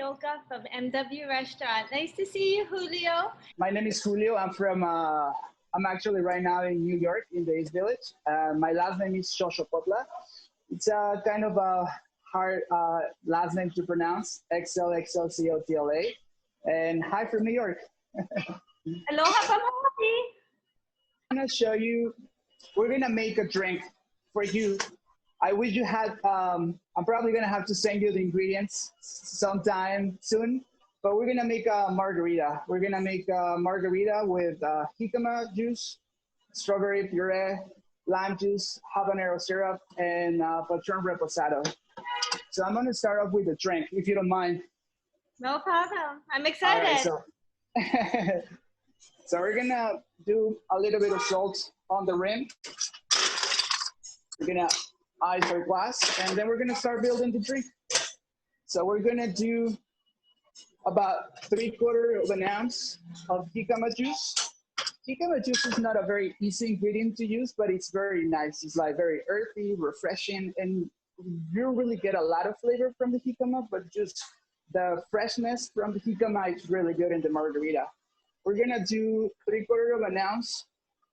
Karr-Ueoka from MW Restaurant. Nice to see you, Julio. My name is Julio. I'm actually right now in New York in the East Village. My last name is Xoxocotla. It's a kind of a hard last name to pronounce, XLXLCOTLA. And hi from New York. Aloha from Hawaii. I'm gonna show you, we're gonna make a drink for you. I wish you had, I'm probably gonna have to send you the ingredients sometime soon, but we're gonna make a margarita. We're gonna make a margarita with jicama juice, strawberry puree, lime juice, habanero syrup, and Patrón reposado. So I'm gonna start off with the drink, if you don't mind. No problem. I'm excited. All right, so we're gonna do a little bit of salt on the rim. We're gonna ice our glass, and then we're gonna start building the drink. So we're gonna do about 3/4 of an ounce of jicama juice. Jicama juice is not a very easy ingredient to use, but it's very nice. It's like very earthy, refreshing, and you don't really get a lot of flavor from the jicama, but just the freshness from the jicama is really good in the margarita. We're gonna do 3/4 of an ounce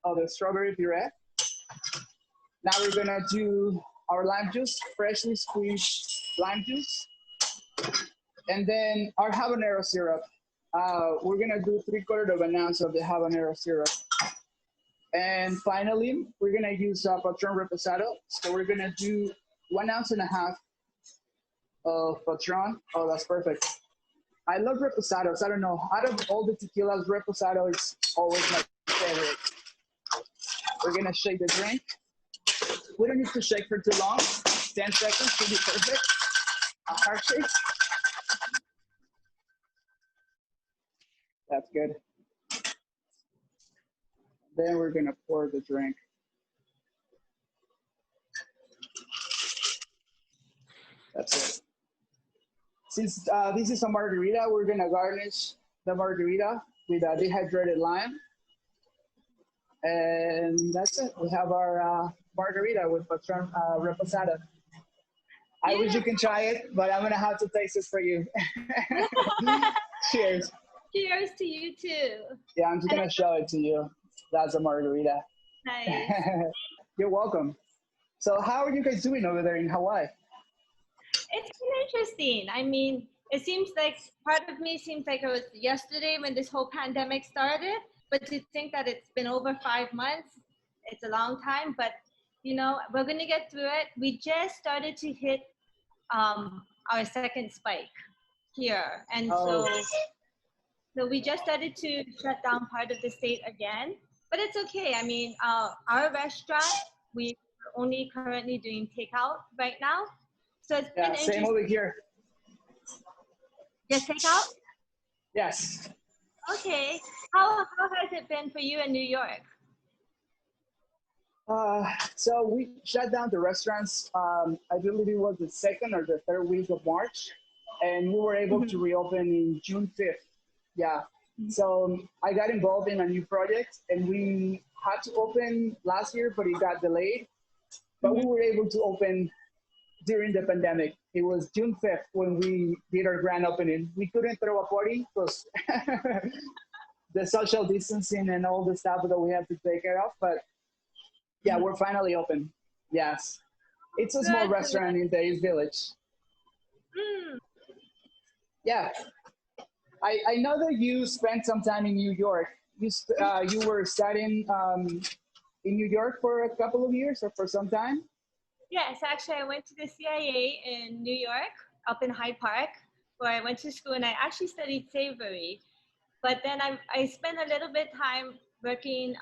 of the strawberry puree. Now we're gonna do our lime juice, freshly squeezed lime juice. And then our habanero syrup. We're gonna do 3/4 of an ounce of the habanero syrup. And finally, we're gonna use Patrón reposado. So we're gonna do 1.5 ounces of Patrón. Oh, that's perfect. I love reposados. I don't know. Out of all the tequilas, reposado is always my favorite. We're gonna shake the drink. We don't need to shake for too long. 10 seconds should be perfect. A hard shake. That's good. Then we're gonna pour the drink. That's it. Since this is a margarita, we're gonna garnish the margarita with a dehydrated lime. And that's it. We have our margarita with Patrón reposado. I wish you can try it, but I'm gonna have to taste it for you. Cheers. Cheers to you too. Yeah, I'm just gonna show it to you. That's a margarita. Nice. You're welcome. So how are you guys doing over there in Hawaii? It's been interesting. I mean, it seems like part of me seems like it was yesterday when this whole pandemic started, but to think that it's been over 5 months, it's a long time, but you know, we're gonna get through it. We just started to hit our second spike here. And so we just started to shut down part of the state again, but it's okay. I mean, our restaurant, we're only currently doing takeout right now. So it's been interesting. Same over here. Just takeout? Yes. Okay. How has it been for you in New York? So we shut down the restaurants, I believe it was the 2nd or the 3rd week of March, and we were able to reopen in June 5th. Yeah. So I got involved in a new project, and we had to open last year, but it got delayed. But we were able to open during the pandemic. It was June 5th when we did our grand opening. We couldn't throw a party because the social distancing and all the stuff that we have to take care of, but yeah, we're finally open. Yes. It's a small restaurant in the East Village. Yeah. I know that you spent some time in New York. You were studying in New York for a couple of years or for some time? Yes, actually, I went to the CIA in New York, up in Hyde Park, where I went to school, and I actually studied savory. But then I spent a little bit time working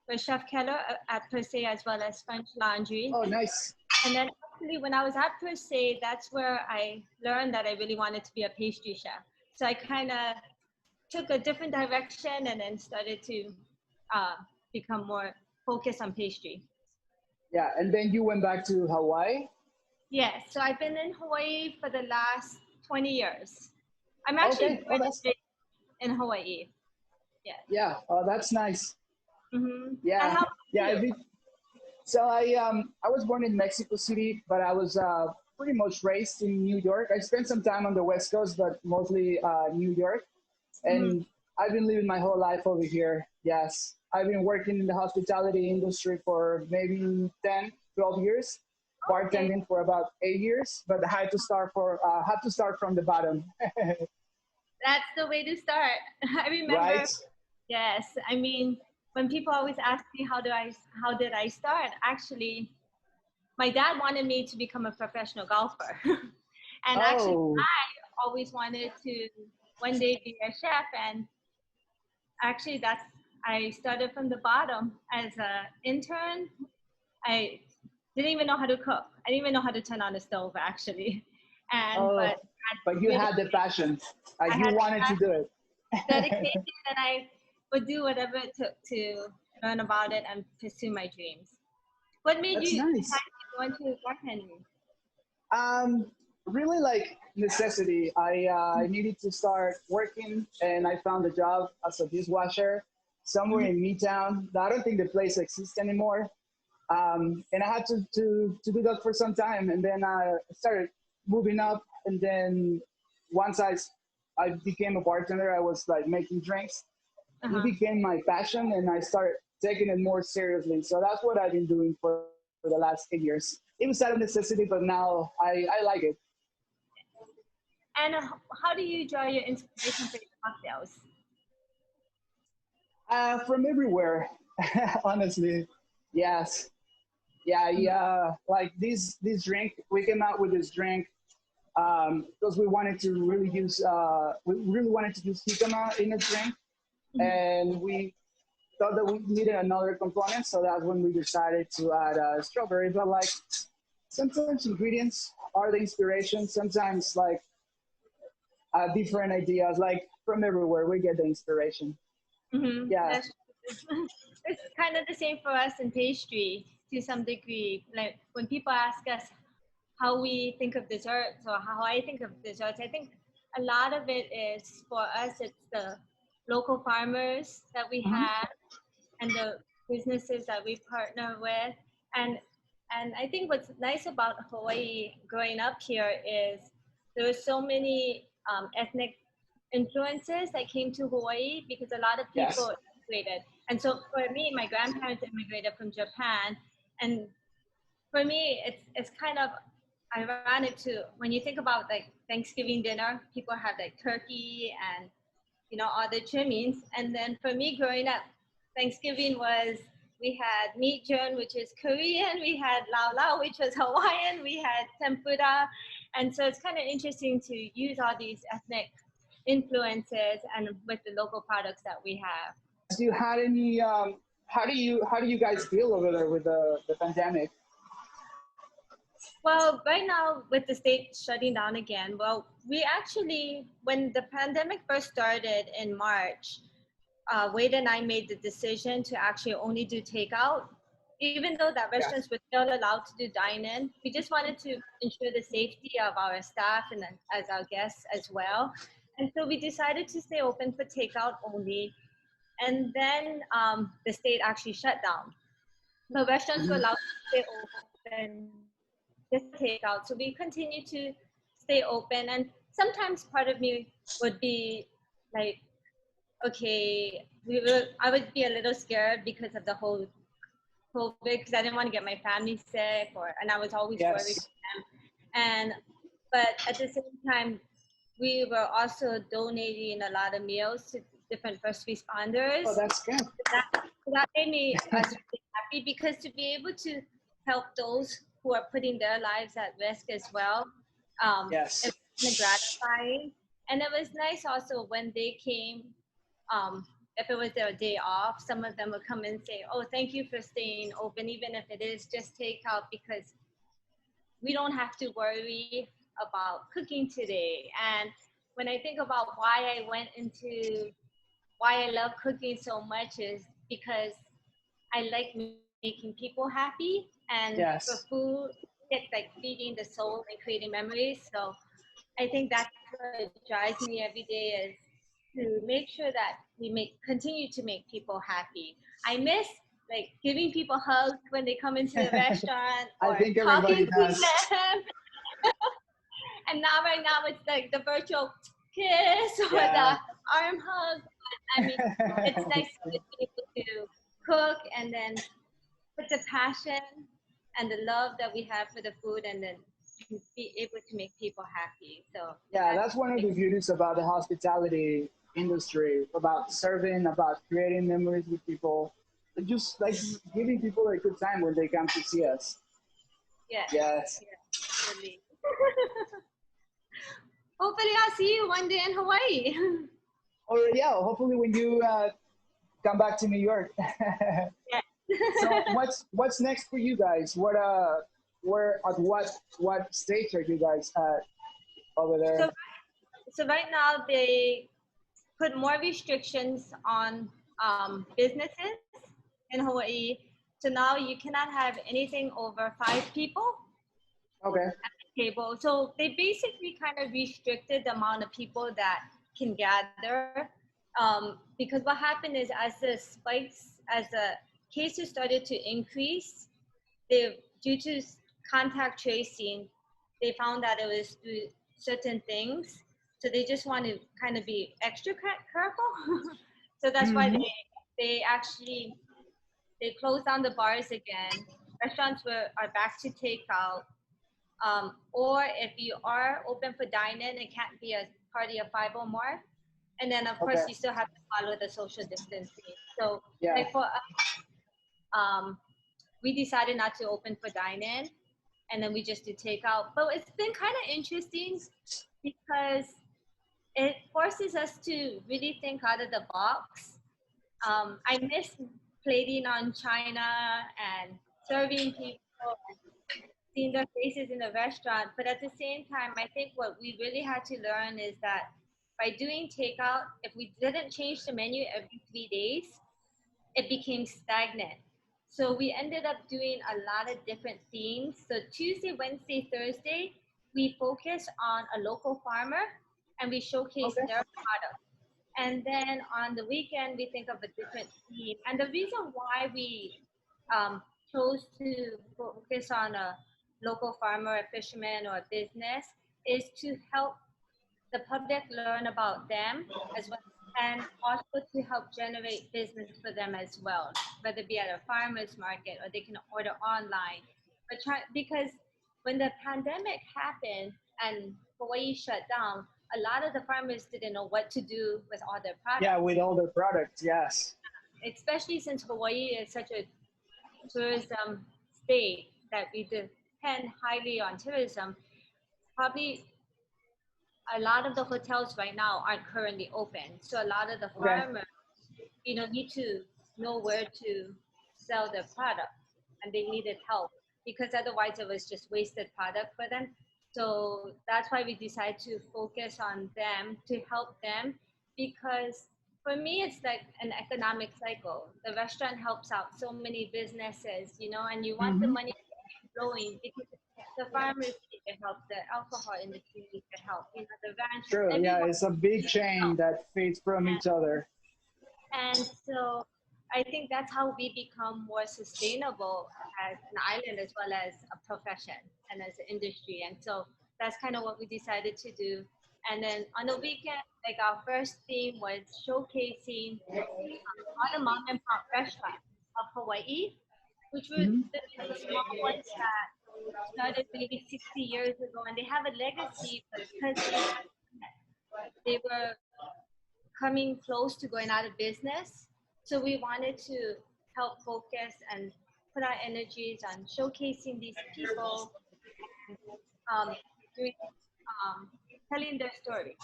for Chef Keller at Per Se, as well as French Laundry. Oh, nice. And then actually, when I was at Per Se, that's where I learned that I really wanted to be a pastry chef. So I kind of took a different direction and then started to become more focused on pastry. Yeah, and then you went back to Hawaii? Yes, so I've been in Hawaii for the last 20 years. I'm actually in Hawaii. Yeah. Yeah, oh, that's nice. Yeah, and yeah. So I was born in Mexico City, but I was pretty much raised in New York. I spent some time on the West Coast, but mostly New York. And I've been living my whole life over here. Yes. I've been working in the hospitality industry for maybe 10, 12 years, bartending for about 8 years, but I had to start from the bottom. That's the way to start. I remember, Right? yes. I mean, when people always ask me how did I start? Actually, my dad wanted me to become a professional golfer. And actually, I always wanted to one day be a chef. And actually, I started from the bottom as an intern. I didn't even know how to cook. I didn't even know how to turn on the stove, actually. And but you had the passion. You wanted to do it. Dedication, and I would do whatever it took to learn about it and pursue my dreams. What made you decide to go into bartending? Really like necessity. I needed to start working, and I found a job as a dishwasher somewhere in Midtown. I don't think the place exists anymore. And I had to do that for some time, and then I started moving up. And then once I became a bartender, I was like making drinks. It became my passion, and I started taking it more seriously. So that's what I've been doing for the last 8 years. It was out of necessity, but now I like it. And how do you draw your inspiration for your cocktails? From everywhere, honestly. Yes. Yeah. Like this drink, we came out with this drink because we wanted to really use jicama in the drink, and we thought that we needed another component, so that's when we decided to add strawberry. But like sometimes ingredients are the inspiration. Sometimes like different ideas, like from everywhere we get the inspiration. Yeah. It's kind of the same for us in pastry to some degree. Like when people ask us how we think of desserts or how I think of desserts, I think a lot of it is for us, it's the local farmers that we have and the businesses that we partner with. And I think what's nice about Hawaii growing up here is there are so many ethnic influences that came to Hawaii because a lot of people immigrated. And so for me, my grandparents immigrated from Japan. And for me, it's kind of ironic too. When you think about like Thanksgiving dinner, people have like turkey and, all the trimmings. And then for me growing up, Thanksgiving was, we had meat jern, which is Korean. We had lau lau, which was Hawaiian. We had tempura. And so it's kind of interesting to use all these ethnic influences and with the local products that we have. Do you had any, how do you guys feel over there with the pandemic? Well, right now with the state shutting down again, well, we actually, when the pandemic first started in March, Wade and I made the decision to actually only do takeout, even though that restaurants were still allowed to do dine-in. We just wanted to ensure the safety of our staff and as our guests as well. And so we decided to stay open for takeout only. And then the state actually shut down. The restaurants were allowed to stay open, just takeout. So we continue to stay open. And sometimes part of me would be like, okay, I would be a little scared because of the whole COVID, because I didn't want to get my family sick, and I was always worried for them. But at the same time, we were also donating a lot of meals to different first responders. Oh, that's good. That made us really happy, because to be able to help those who are putting their lives at risk as well, it was gratifying. And it was nice also when they came, if it was their day off, some of them would come and say, oh, thank you for staying open, even if it is just takeout, because we don't have to worry about cooking today. And when I think about why I love cooking so much is because I like making people happy, and for food, it's like feeding the soul and creating memories. So I think that's what drives me every day, is to make sure that we continue to make people happy. I miss like giving people hugs when they come into the restaurant, or I think everybody does. To them. And now, right now, it's like the virtual kiss or the arm hug. I mean, it's nice to be able to cook and then put the passion and the love that we have for the food, and then be able to make people happy. So Yeah, that's one of the beauties about the hospitality industry, about serving, about creating memories with people, and just like giving people a good time when they come to see us. yeah, Yes. yeah, really. Hopefully, I'll see you one day in Hawaii. Or yeah, hopefully when you come back to New York. Yeah. So what's next for you guys? Where at what stage are you guys at over there? So right now they put more restrictions on businesses in Hawaii. So now you cannot have anything over 5 people Okay. at the table. So they basically kind of restricted the amount of people that can gather. Because what happened is as the cases started to increase, due to contact tracing, they found that it was through certain things. So they just want to kind of be extra careful. So that's why they closed down the bars again. Restaurants are back to takeout. Or if you are open for dine-in, it can't be a party of 5 or more. And then of course Okay. you still have to follow the social distancing. So Yeah. like for us, we decided not to open for dine-in, and then we just do takeout. But it's been kind of interesting because it forces us to really think out of the box. I miss plating on china and serving people and seeing their faces in the restaurant. But at the same time, I think what we really had to learn is that by doing takeout, if we didn't change the menu every 3 days, it became stagnant. So we ended up doing a lot of different themes. So Tuesday, Wednesday, Thursday, we focus on a local farmer and we showcase Okay. their product. And then on the weekend, we think of a different theme. And the reason why we chose to focus on a local farmer, a fisherman, or a business is to help the public learn about them as well, and also to help generate business for them as well, whether it be at a farmer's market or they can order online. Because when the pandemic happened and Hawaii shut down, a lot of the farmers didn't know what to do with all their products. Yeah, with all the products, yes. Especially since Hawaii is such a tourism state that we depend highly on tourism. Probably a lot of the hotels right now aren't currently open. So a lot of the farmers, need to know where to sell their product, and they needed help because otherwise it was just wasted product for them. So that's why we decided to focus on them to help them, because for me it's like an economic cycle. The restaurant helps out so many businesses, and you want the money to keep flowing because the farmers need the help, the alcohol industry needs the help, the ranch. True. Yeah, it's a big chain that feeds from each other. And so I think that's how we become more sustainable as an island as well as a profession and as an industry. And so that's kind of what we decided to do. And then on the weekend, like our first theme was showcasing all the mom and pop restaurants of Hawaii, which were the small ones that started maybe 60 years ago, and they have a legacy, but because they were coming close to going out of business. So we wanted to help focus and put our energies on showcasing these people and doing, telling their story,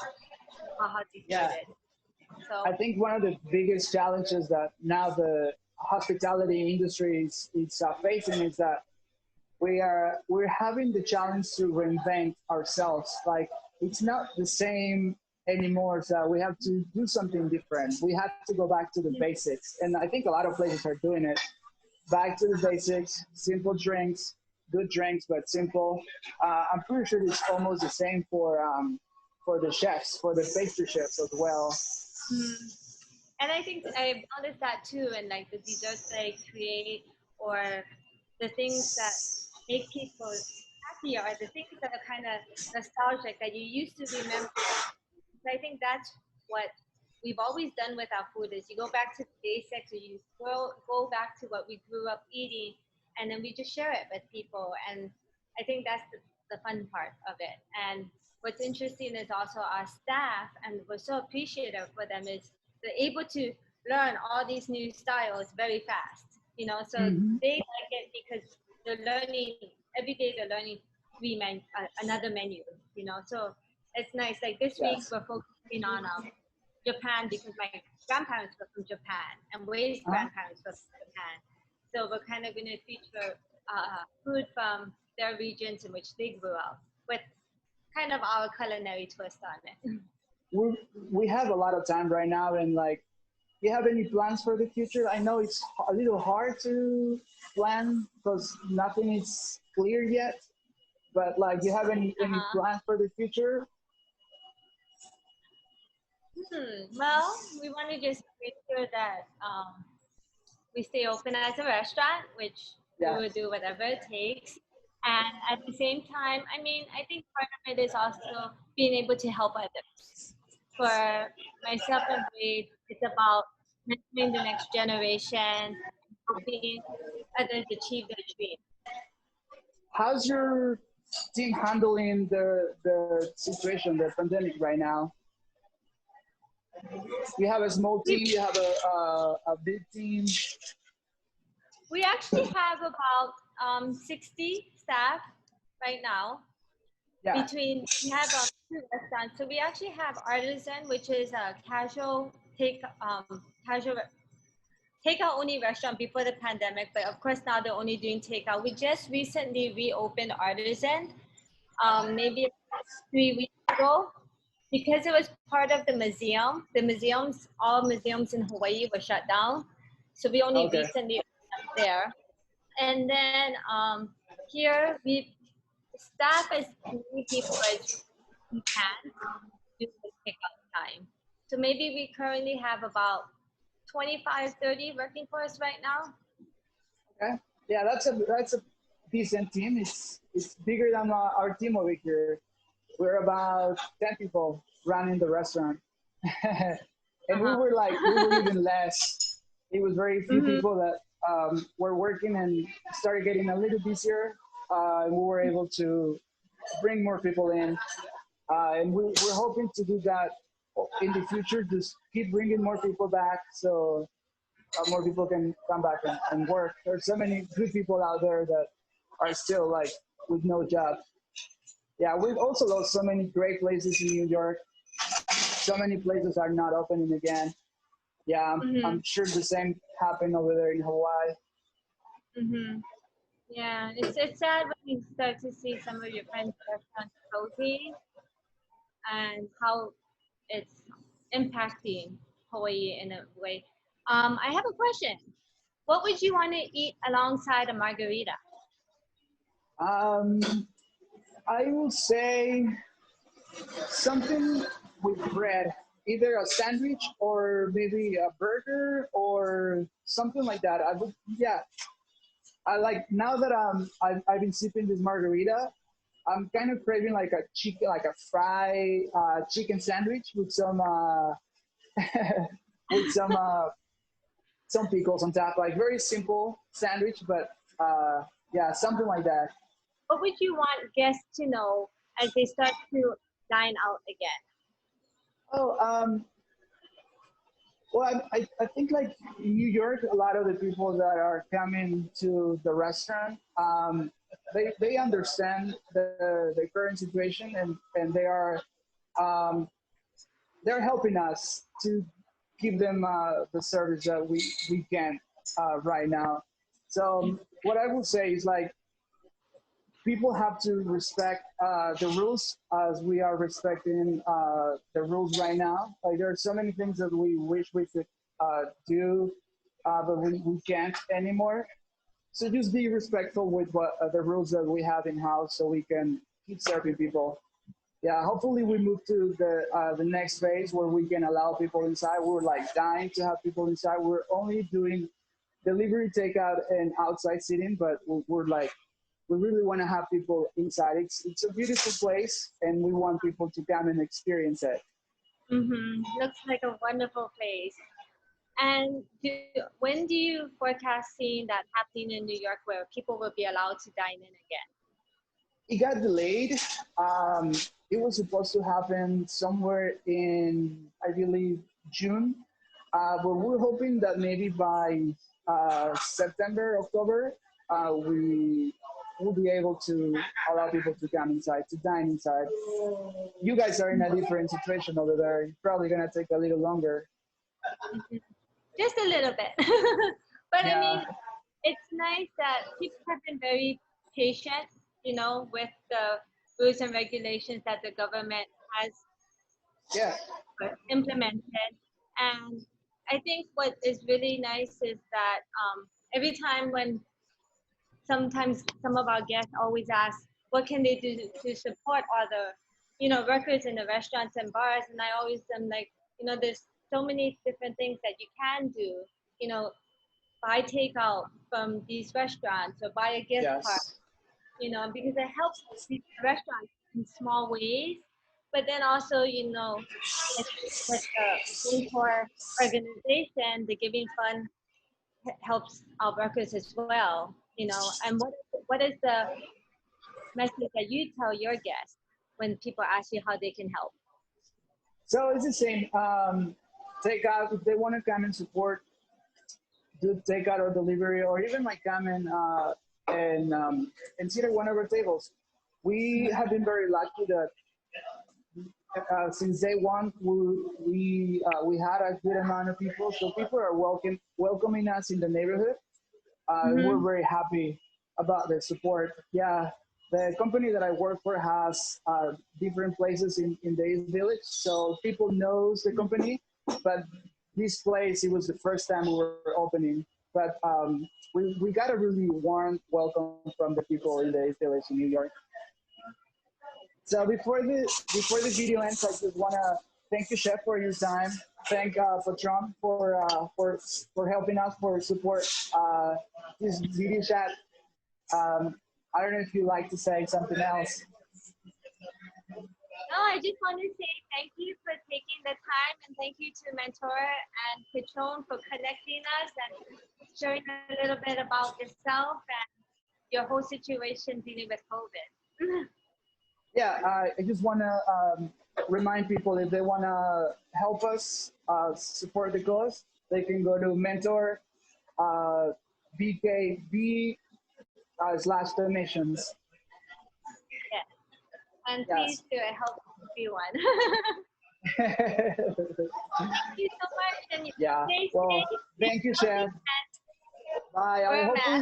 how they started. So I think one of the biggest challenges that now the hospitality industry is facing is that we're having the challenge to reinvent ourselves. Like it's not the same anymore, so we have to do something different. We have to go back to the basics, and I think a lot of places are doing it. Back to the basics, simple drinks, good drinks, but simple. I'm pretty sure it's almost the same for the chefs, for the pastry chefs as well. And I think I've noticed that too, and like the desserts that I create or the things that make people happy or the things that are kind of nostalgic that you used to remember. So I think that's what we've always done with our food is you go back to the basics, or you go back to what we grew up eating, and then we just share it with people. And I think that's the fun part of it. And what's interesting is also our staff, and we're so appreciative for them, is they're able to learn all these new styles very fast. So they like it because they're learning every day. They're learning another menu. So it's nice. Like this week, we're focusing on Japan because my grandparents were from Japan and Way's grandparents were from Japan. So we're kind of going to feature food from their regions in which they grew up with kind of our culinary twist on it. We have a lot of time right now, and like, do you have any plans for the future? I know it's a little hard to plan because nothing is clear yet, but like, do you have any plans for the future? Well, we want to just make sure that we stay open as a restaurant, which we will do whatever it takes. And at the same time, I mean, I think part of it is also being able to help others. For myself and Wade, it's about mentoring the next generation, helping others achieve their dreams. How's your team handling the situation, the pandemic right now? You have a small team, you have a big team. We actually have about 60 staff right now. Yeah. We have 2 restaurants. So we actually have Artisan, which is a casual takeout only restaurant before the pandemic, but of course now they're only doing takeout. We just recently reopened Artisan, maybe 3 weeks ago, because it was part of the museum. All museums in Hawaii were shut down, so we only recently opened up there. And then here we staff as many people as we can do the pickup time. So maybe we currently have about 25, 30 working for us right now. Okay. Yeah, that's a decent team. It's bigger than our team over here. We're about 10 people running the restaurant. And we were even less. It was very few people that were working and started getting a little busier. And we were able to bring more people in. And we're hoping to do that in the future, just keep bringing more people back so more people can come back and work. There's so many good people out there that are still like with no job. Yeah, we've also lost so many great places in New York. So many places are not opening again. Yeah, I'm sure the same happened over there in Hawaii. Yeah, it's sad when you start to see some of your friends' restaurants closing and how it's impacting Hawaii in a way. I have a question. What would you want to eat alongside a margarita? I will say something with bread, either a sandwich or maybe a burger or something like that. I like, now that I've been sipping this margarita, I'm kind of craving like a fried chicken sandwich with some with some pickles on top. Like, very simple sandwich, but yeah, something like that. What would you want guests to know as they start to dine out again? Oh, well, I think like in New York, a lot of the people that are coming to the restaurant, they understand the current situation, and they're helping us to give them the service that we can right now. So what I would say is, like, people have to respect the rules as we are respecting the rules right now. Like, there are so many things that we wish we could do, but we can't anymore. So just be respectful with what the rules that we have in house, so we can keep serving people. Yeah, hopefully we move to the next phase where we can allow people inside. We're like dying to have people inside. We're only doing delivery, takeout, and outside seating, but we're like we really want to have people inside. It's a beautiful place, and we want people to come and experience it. Looks like a wonderful place. And when do you forecast seeing that happening in New York where people will be allowed to dine in again? It got delayed. It was supposed to happen somewhere in, I believe, June. But we're hoping that maybe by September, October, we will be able to allow people to come inside, to dine inside. You guys are in a different situation over there. It's probably going to take a little longer. Just a little bit. But Yeah. I mean, it's nice that people have been very patient, you know, with the rules and regulations that the government has implemented. And I think what is really nice is that every time when sometimes some of our guests always ask, what can they do to support other, you know, workers in the restaurants and bars? And I always am like, you know, there's so many different things that you can do, you know, buy takeout from these restaurants or buy a gift card, you know, because it helps these restaurants in small ways. But then also, you know, with the Ment'or organization, the Giving Fund helps our workers as well, you know. And what is the message that you tell your guests when people ask you how they can help? So it's the same. Takeout, if they want to come and support, do takeout or delivery, or even like come and sit at one of our tables. We have been very lucky that since day one, we had a good amount of people. So people are welcoming us in the neighborhood. We're very happy about the support. Yeah, the company that I work for has different places in the East Village, so people knows the company. But this place, it was the first time we were opening. But we got a really warm welcome from the people in the East Village in New York. So before the video ends, I just want to thank you, Chef, for your time. Thank Patrón for helping us, for support this video chat. I don't know if you'd like to say something else. No, I just want to say thank you for taking the time, and thank you to Ment'or and Patrón for connecting us and sharing a little bit about yourself and your whole situation dealing with COVID. Yeah, I just want to remind people, if they want to help us support the cause, they can go to Ment'or BKB /donations. Yes. And please do it, help everyone. Thank you so much. And stay safe. Thank you, Chef. Bye. I hope I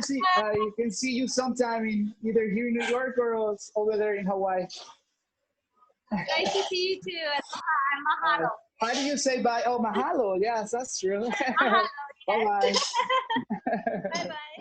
can see you sometime in either here in New York or else over there in Hawaii. Nice to see you too. Mahalo. How do you say bye? Oh, mahalo. Yes, that's true. Mahalo. Yes. Bye-bye. Bye-bye.